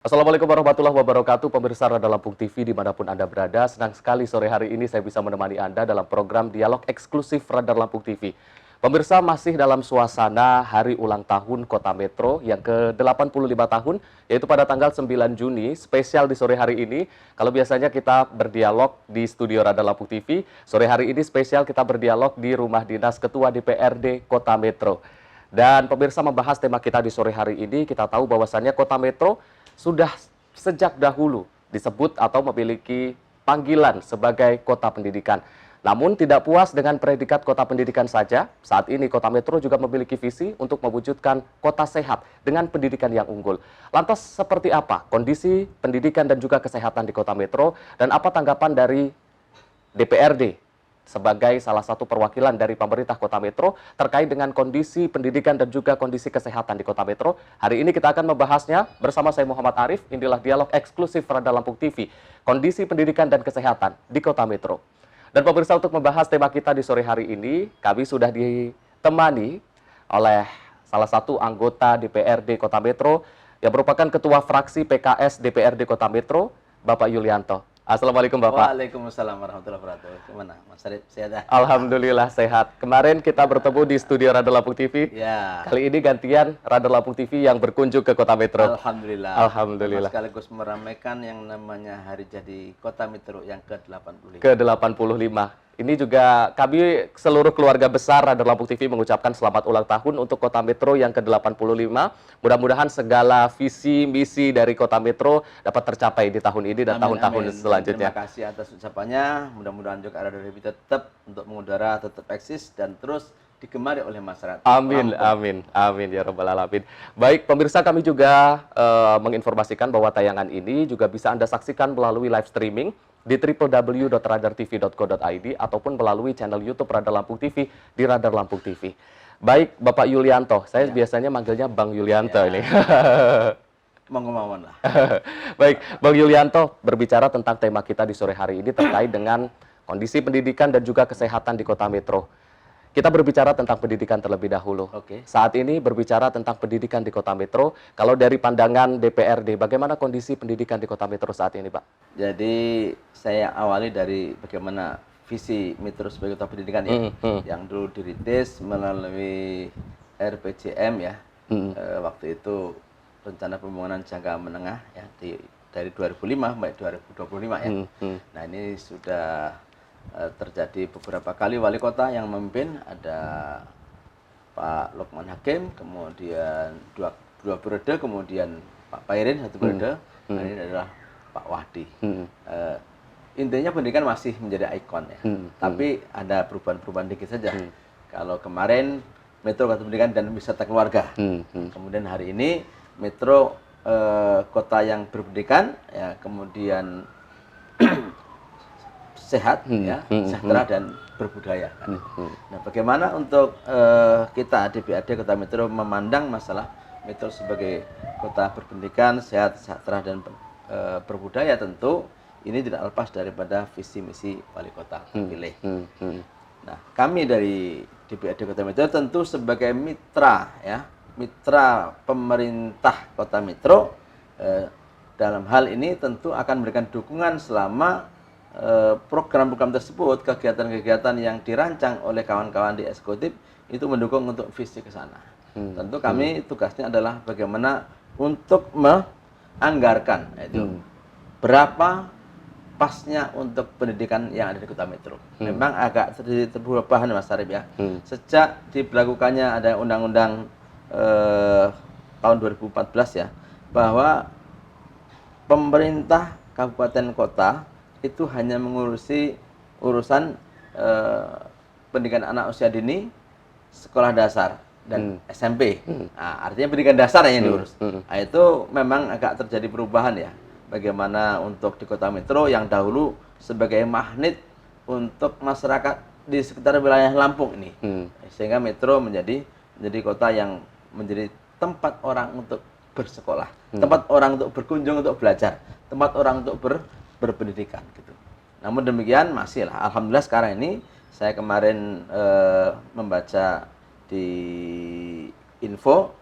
Assalamualaikum warahmatullahi wabarakatuh, pemirsa Radar Lampung TV dimanapun Anda berada. Senang sekali sore hari ini saya bisa menemani Anda dalam program Dialog Eksklusif Radar Lampung TV. Pemirsa, masih dalam suasana hari ulang tahun Kota Metro yang ke-85 tahun, yaitu pada tanggal 9 Juni, spesial di sore hari ini. Kalau biasanya kita berdialog di studio Radar Lampung TV, sore hari ini spesial kita berdialog di rumah dinas Ketua DPRD Kota Metro. Dan pemirsa, membahas tema kita di sore hari ini, kita tahu bahwasannya Kota Metro sudah sejak dahulu disebut atau memiliki panggilan sebagai kota pendidikan. Namun tidak puas dengan predikat kota pendidikan saja, saat ini Kota Metro juga memiliki visi untuk mewujudkan kota sehat dengan pendidikan yang unggul. Lantas seperti apa kondisi pendidikan dan juga kesehatan di Kota Metro, dan apa tanggapan dari DPRD sebagai salah satu perwakilan dari pemerintah Kota Metro terkait dengan kondisi pendidikan dan juga kondisi kesehatan di Kota Metro. Hari ini kita akan membahasnya bersama saya Muhammad Arif. Inilah dialog eksklusif Radar Lampung TV, kondisi pendidikan dan kesehatan di Kota Metro. Dan pemirsa, untuk membahas tema kita di sore hari ini, kami sudah ditemani oleh salah satu anggota DPRD Kota Metro yang merupakan Ketua Fraksi PKS DPRD Kota Metro, Bapak Yulianto. Assalamualaikum Bapak. Waalaikumsalam warahmatullahi wabarakatuh. Gimana Mas Arif, sehat? Alhamdulillah sehat. Kemarin kita bertemu di studio Radar Lampung TV. Ya. Kali ini gantian Radar Lampung TV yang berkunjung ke Kota Metro. Alhamdulillah. Alhamdulillah. Sekaligus meramaikan yang namanya Hari Jadi Kota Metro yang ke-85. Ke-85. Ini juga kami seluruh keluarga besar Radar Lampung TV mengucapkan selamat ulang tahun untuk Kota Metro yang ke-85. Mudah-mudahan segala visi misi dari Kota Metro dapat tercapai di tahun ini dan tahun-tahun selanjutnya. Terima kasih atas ucapannya. Mudah-mudahan juga Radar TV tetap untuk mengudara, tetap eksis dan terus digemari oleh masyarakat. Amin, amin, amin ya Rabbal Alamin. Baik, pemirsa, kami juga menginformasikan bahwa tayangan ini juga bisa Anda saksikan melalui live streaming di www.radartv.co.id ataupun melalui channel YouTube Radar Lampung TV di Radar Lampung TV. Baik, Bapak Yulianto, saya biasanya manggilnya Bang Yulianto ini. Monggo-monggo lah. Baik, Bang Yulianto, berbicara tentang tema kita di sore hari ini terkait dengan kondisi pendidikan dan juga kesehatan di Kota Metro. Kita berbicara tentang pendidikan terlebih dahulu. Oke. Saat ini berbicara tentang pendidikan di Kota Metro. Kalau dari pandangan DPRD, bagaimana kondisi pendidikan di Kota Metro saat ini, Pak? Jadi saya awali dari bagaimana visi Metro sebagai kota pendidikan ya, yang dulu dirintis melalui RPJM ya. Waktu itu rencana pembangunan jangka menengah ya dari 2005 sampai 2025 ya. Nah, ini sudah terjadi beberapa kali wali kota yang memimpin, ada Pak Lukman Hakim, kemudian dua periode, kemudian Pak Pairin satu periode, dan ini adalah Pak Wahdi. Intinya pendidikan masih menjadi ikon ya, tapi ada perubahan-perubahan dikit saja. Kalau kemarin Metro Kota Pendidikan dan Wisata Keluarga, kemudian hari ini Metro kota yang berpendidikan, ya, kemudian sehat, ya, sejahtera dan berbudaya. Nah, bagaimana untuk kita DPRD Kota Metro memandang masalah Metro sebagai kota berpendidikan, sehat, sejahtera dan berbudaya? Tentu ini tidak lepas daripada visi misi wali kota terpilih. Nah, kami dari DPRD Kota Metro tentu sebagai mitra, ya, mitra pemerintah Kota Metro, dalam hal ini tentu akan memberikan dukungan selama program-program tersebut, kegiatan-kegiatan yang dirancang oleh kawan-kawan di eksekutif itu mendukung untuk visi ke sana. Tentu kami tugasnya adalah bagaimana untuk menganggarkan itu berapa pasnya untuk pendidikan yang ada di Kota Metro. Memang agak sedikit berubah, Mas Arif ya. Sejak diberlakukannya ada undang-undang tahun 2014 ya, bahwa pemerintah kabupaten kota itu hanya mengurusi urusan pendidikan anak usia dini, sekolah dasar dan SMP. Nah, artinya pendidikan dasar yang diurus. Nah, itu memang agak terjadi perubahan ya. Bagaimana untuk di Kota Metro yang dahulu sebagai magnet untuk masyarakat di sekitar wilayah Lampung ini, sehingga Metro menjadi kota yang menjadi tempat orang untuk bersekolah, tempat orang untuk berkunjung, untuk belajar, tempat orang untuk berpendidikan gitu. Namun demikian masih lah, alhamdulillah sekarang ini saya kemarin membaca di info,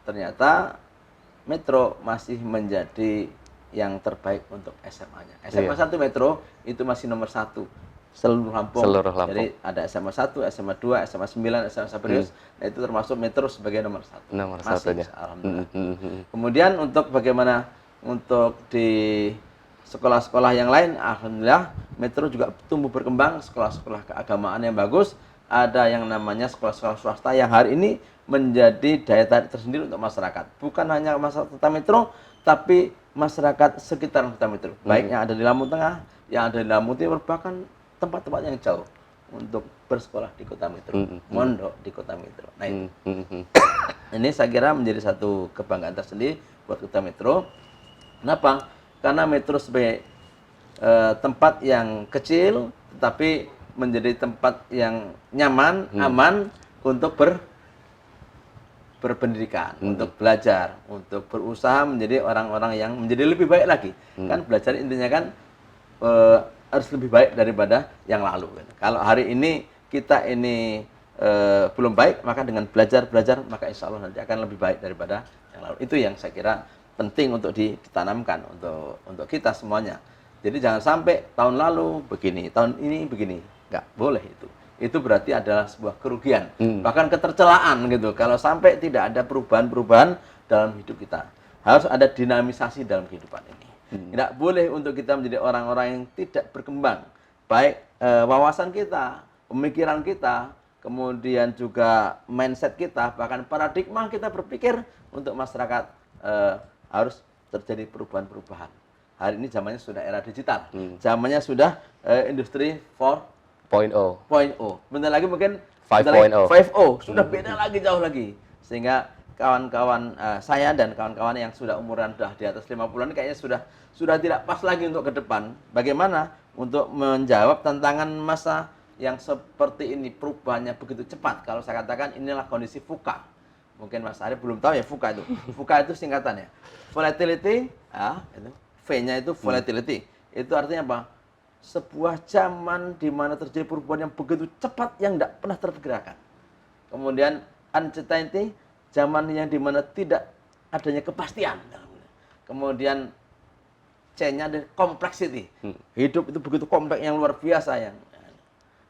ternyata Metro masih menjadi yang terbaik untuk SMA-nya. SMA 1 Metro itu masih nomor 1 seluruh Lampung. Seluruh Lampung. Jadi ada SMA 1, SMA 2, SMA 9, SMA Sabrius. Nah, itu termasuk Metro sebagai nomor 1. Nomor masih, satunya. alhamdulillah. Kemudian untuk bagaimana untuk di sekolah-sekolah yang lain, alhamdulillah Metro juga tumbuh berkembang, sekolah-sekolah keagamaan yang bagus. Ada yang namanya sekolah-sekolah swasta yang hari ini menjadi daya tarik tersendiri untuk masyarakat. Bukan hanya masyarakat Kota Metro, tapi masyarakat sekitar Kota Metro. Baik yang ada di Lampung Tengah, yang ada di Lampung Timur, bahkan tempat-tempat yang jauh untuk bersekolah di Kota Metro, mondok di Kota Metro. Nah itu, ini saya kira menjadi satu kebanggaan tersendiri buat Kota Metro. Kenapa? Karena Metro sebagai tempat yang kecil, tetapi menjadi tempat yang nyaman, aman untuk berpendidikan, untuk belajar, untuk berusaha menjadi orang-orang yang menjadi lebih baik lagi. Kan belajar intinya kan harus lebih baik daripada yang lalu. Kalau hari ini kita ini belum baik, maka dengan belajar, maka insya Allah nanti akan lebih baik daripada yang lalu. Itu yang saya kira penting untuk ditanamkan untuk kita semuanya. Jadi jangan sampai tahun lalu begini, tahun ini begini. Nggak boleh itu. Itu berarti adalah sebuah kerugian, bahkan ketercelaan gitu. Kalau sampai tidak ada perubahan-perubahan dalam hidup kita, harus ada dinamisasi dalam kehidupan ini. Tidak boleh untuk kita menjadi orang-orang yang tidak berkembang, baik wawasan kita, pemikiran kita, kemudian juga mindset kita, bahkan paradigma kita berpikir untuk masyarakat harus terjadi perubahan-perubahan. Hari ini zamannya sudah era digital, zamannya sudah industri 4.0. Bentar lagi mungkin 5.0 sudah beda lagi, jauh lagi. Sehingga kawan-kawan saya dan kawan-kawan yang sudah umuran sudah di atas 50-an kayaknya sudah tidak pas lagi untuk ke depan. Bagaimana untuk menjawab tantangan masa yang seperti ini, perubahannya begitu cepat. Kalau saya katakan inilah kondisi VUCA. Mungkin Mas Arief belum tahu ya VUCA itu. VUCA itu singkatannya. Volatility, V-nya itu volatility. Itu artinya apa? Sebuah zaman di mana terjadi perubahan yang begitu cepat yang tidak pernah terperkirakan. Kemudian uncertainty, zaman yang di mana tidak adanya kepastian. Kemudian C-nya ada complexity. Hidup itu begitu kompleks yang luar biasa yang.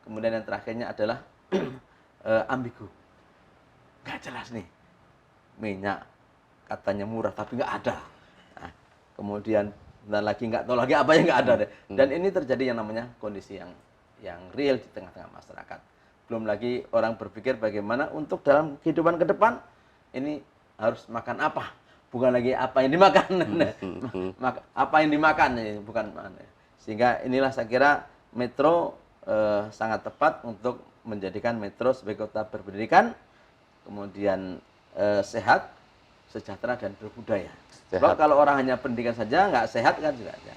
Kemudian yang terakhirnya adalah ambigu. Nggak jelas nih. Minyak katanya murah tapi nggak ada. Nah, kemudian dan lagi nggak tahu lagi apa yang nggak ada deh. Dan ini terjadi yang namanya kondisi yang real di tengah-tengah masyarakat. Belum lagi orang berpikir bagaimana untuk dalam kehidupan ke depan ini harus makan apa, bukan lagi apa yang dimakan. Apa yang dimakan ini bukan mana. Sehingga inilah saya kira Metro sangat tepat untuk menjadikan Metro sebagai kota berpendidikan, kemudian sehat, sejahtera dan berbudaya. Sebab kalau orang hanya pendidikan saja nggak sehat kan juga ya.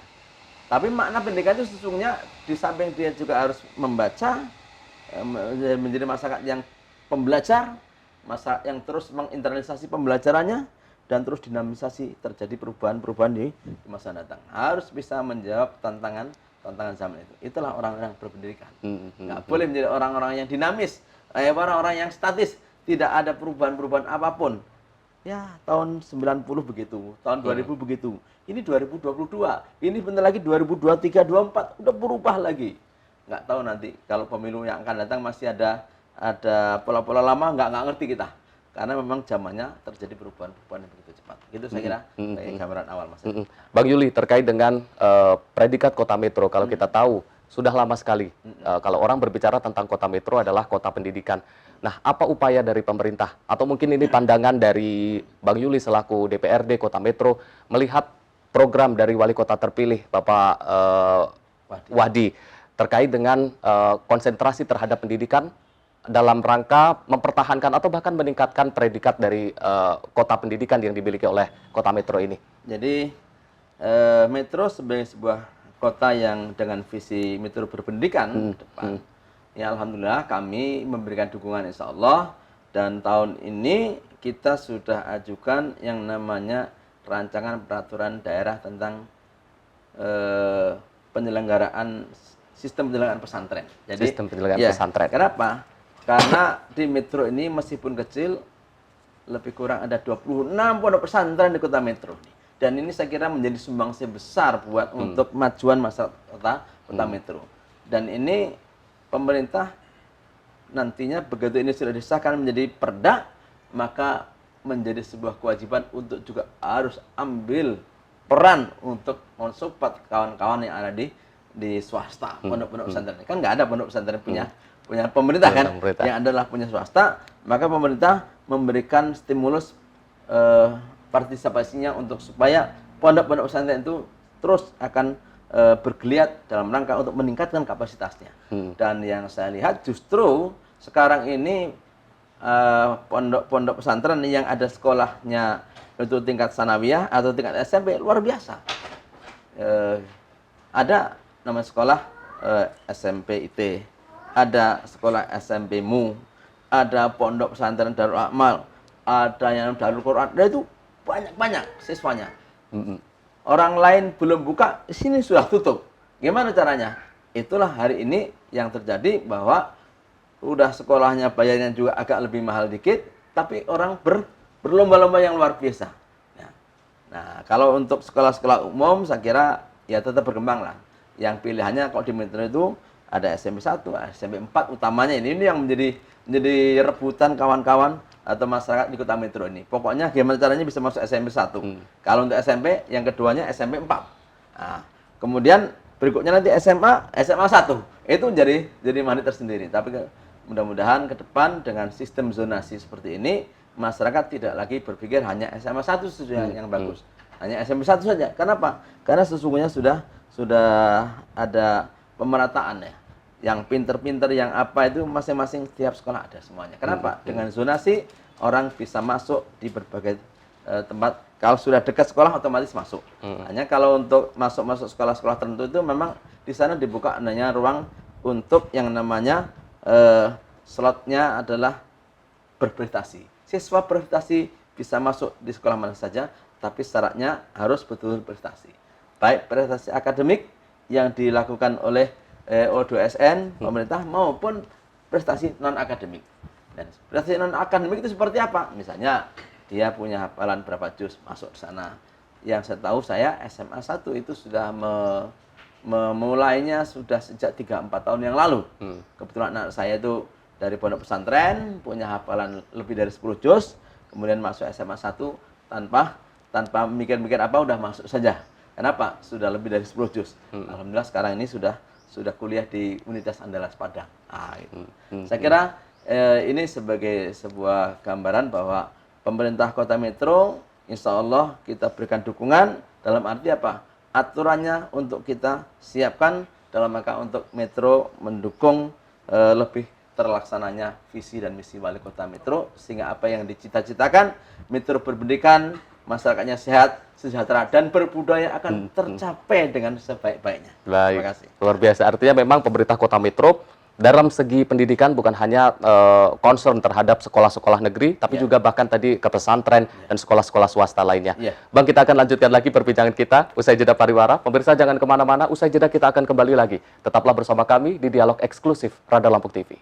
Tapi makna pendidikan itu sesungguhnya di samping dia juga harus membaca, menjadi masyarakat yang pembelajar, masyarakat yang terus menginternalisasi pembelajarannya dan terus dinamisasi terjadi perubahan-perubahan di masa datang. Harus bisa menjawab tantangan zaman itu. Itulah orang-orang yang berpendidikan. Nggak boleh menjadi orang-orang yang dinamis, orang-orang yang statis, tidak ada perubahan-perubahan apapun. Ya, tahun 90 begitu, tahun 2000 begitu. Ini 2022, ini bentar lagi 2023, 2024, udah berubah lagi. Nggak tahu nanti kalau pemilu yang akan datang masih ada pola-pola lama, nggak ngerti kita. Karena memang zamannya terjadi perubahan-perubahan yang begitu cepat. Itu saya kira gambaran awal, Mas. Bang Yuli, terkait dengan predikat kota metro, kalau kita tahu sudah lama sekali kalau orang berbicara tentang kota metro adalah kota pendidikan. Nah, apa upaya dari pemerintah atau mungkin ini pandangan dari Bang Yuli selaku DPRD Kota Metro melihat program dari wali kota terpilih Bapak Wahdi terkait dengan konsentrasi terhadap pendidikan dalam rangka mempertahankan atau bahkan meningkatkan predikat dari kota pendidikan yang dimiliki oleh Kota Metro ini. Jadi Metro sebagai sebuah kota yang dengan visi Metro berpendidikan ke depan. Ya alhamdulillah kami memberikan dukungan insya Allah, dan tahun ini kita sudah ajukan yang namanya rancangan peraturan daerah tentang penyelenggaraan sistem penyelenggaraan pesantren. Jadi sistem penyelenggaraan pesantren. Kenapa? Karena di Metro ini meskipun kecil lebih kurang ada 26 pondok pesantren di Kota Metro. Dan ini saya kira menjadi sumbangsi besar buat untuk kemajuan masyarakat Kota Metro. Dan ini pemerintah nantinya begitu ini sudah disahkan menjadi perda, maka menjadi sebuah kewajiban untuk juga harus ambil peran untuk mensupport kawan-kawan yang ada di swasta, pondok-pondok pesantren. Kan nggak ada pondok pesantren punya pemerintah kan, yang adalah punya swasta, maka pemerintah memberikan stimulus partisipasinya untuk supaya pondok-pondok pesantren itu terus akan bergeliat dalam rangka untuk meningkatkan kapasitasnya. Dan yang saya lihat justru sekarang ini pondok-pondok pesantren yang ada sekolahnya itu tingkat sanawiyah atau tingkat SMP luar biasa. Ada nama sekolah SMP IT, ada sekolah SMP MU, ada pondok pesantren Darul Akmal, ada yang Darul Quran, dan itu banyak siswanya. Orang lain belum buka, sini sudah tutup. Gimana caranya? Itulah hari ini yang terjadi bahwa udah sekolahnya bayarnya juga agak lebih mahal dikit, tapi orang berlomba-lomba yang luar biasa. Nah, kalau untuk sekolah-sekolah umum, saya kira ya tetap berkembang lah. Yang pilihannya kalau di Metro itu ada SMP 1, SMP 4 utamanya ini yang menjadi rebutan kawan-kawan atau masyarakat di Kota Metro ini. Pokoknya gimana caranya bisa masuk SMP 1. Kalau untuk SMP, yang keduanya SMP 4. Nah, kemudian berikutnya nanti SMA 1. Itu jadi magnet tersendiri. Tapi mudah-mudahan ke depan dengan sistem zonasi seperti ini, masyarakat tidak lagi berpikir hanya SMA 1 saja yang bagus. Hanya SMP 1 saja. Kenapa? Karena sesungguhnya sudah ada pemerataan ya. Yang pinter-pinter, yang apa itu masing-masing setiap sekolah ada semuanya. Kenapa? Dengan zonasi orang bisa masuk di berbagai tempat. Kalau sudah dekat sekolah otomatis masuk. Hanya kalau untuk masuk sekolah-sekolah tertentu itu memang di sana dibuka adanya ruang untuk yang namanya slotnya adalah berprestasi. Siswa berprestasi bisa masuk di sekolah mana saja, tapi syaratnya harus betul-betul prestasi. Baik prestasi akademik yang dilakukan oleh O2SN, pemerintah, maupun prestasi non-akademik. Dan prestasi non-akademik itu seperti apa? Misalnya, dia punya hafalan berapa juz, masuk ke sana. Yang saya tahu saya SMA 1 itu sudah memulainya sudah sejak 3-4 tahun yang lalu. Kebetulan anak saya itu dari pondok pesantren, punya hafalan lebih dari 10 juz, kemudian masuk SMA 1 tanpa mikir-mikir apa, udah masuk saja. Kenapa? Sudah lebih dari 10 juz. Alhamdulillah sekarang ini sudah kuliah di Universitas Andalas Padang. Nah, itu. Saya kira ini sebagai sebuah gambaran bahwa pemerintah Kota Metro, insya Allah kita berikan dukungan dalam arti apa? Aturannya untuk kita siapkan dalam rangka untuk Metro mendukung lebih terlaksananya visi dan misi Wali Kota Metro, sehingga apa yang dicita-citakan Metro berpendidikan, masyarakatnya sehat, sejahtera, dan berbudaya akan tercapai dengan sebaik-baiknya. Baik. Terima kasih. Luar biasa. Artinya memang pemerintah Kota Metro dalam segi pendidikan bukan hanya concern terhadap sekolah-sekolah negeri, tapi juga bahkan tadi ke pesantren dan sekolah-sekolah swasta lainnya. Bang, kita akan lanjutkan lagi perbincangan kita usai jeda pariwara. Pemirsa jangan kemana-mana, usai jeda kita akan kembali lagi. Tetaplah bersama kami di Dialog Eksklusif Radar Lampung TV.